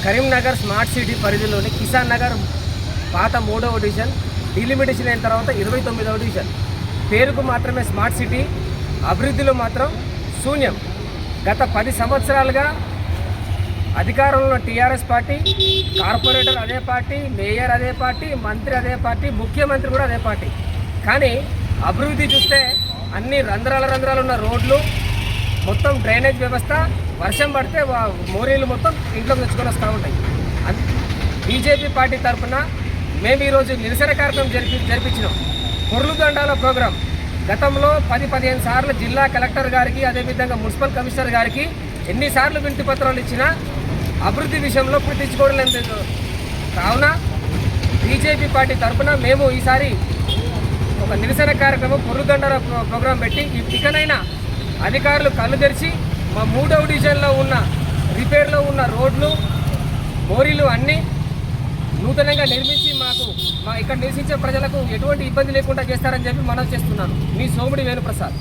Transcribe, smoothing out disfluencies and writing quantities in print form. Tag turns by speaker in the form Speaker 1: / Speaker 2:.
Speaker 1: Karimnagar smart city పరిధిలోని కిసాన్ నగర్ పాత 3వ డివిజన్ డిలిమిటేషన్ అయిన తర్వాత 29వ డివిజన్. పేరుకు మాత్రమే స్మార్ట్ సిటీ, అభివృద్ధిలో మాత్రం శూన్యం. గత 10 సంవత్సరాలుగా అధికారంలో ఉన్న టీఆర్ఎస్ పార్టీ, కార్పొరేటర్ అదే పార్టీ, మేయర్ అదే పార్టీ, మంత్రి అదే పార్టీ, ముఖ్యమంత్రి కూడా అదే పార్టీ. కానీ అభివృద్ధి చూస్తే అన్ని రంధ్రాలు ఉన్న రోడ్లు, మొత్తం డ్రైనేజ్ వ్యవస్థ, వర్షం పడితే మోరీలు మొత్తం ఇంట్లోకి తెచ్చుకొని వస్తూ ఉంటాయి. బీజేపీ పార్టీ తరఫున మేము ఈరోజు నిరసన కార్యక్రమం జరిపించినాం. పొర్లు దండాల ప్రోగ్రాం గతంలో 10-15 సార్లు జిల్లా కలెక్టర్ గారికి, అదేవిధంగా మున్సిపల్ కమిషనర్ గారికి ఎన్నిసార్లు వినతి పత్రాలు ఇచ్చినా అభివృద్ధి విషయంలో పట్టించుకోవడం లేదు. కావున బీజేపీ పార్టీ తరఫున మేము ఈసారి ఒక నిరసన కార్యక్రమం పొర్లు దండాల ప్రోగ్రాం పెట్టి ఇకనైనా అధికారులు కళ్ళు తెరిచి మా 3వ డివిజన్లో ఉన్న రిపేర్లో ఉన్న రోడ్లు, మోరీలు అన్నీ నూతనంగా నిర్మించి ఇక్కడ నివసించే ప్రజలకు ఎటువంటి ఇబ్బంది లేకుండా చేస్తారని చెప్పి మనం చేస్తున్నాను. మీ సోముడి వేణుప్రసాద్.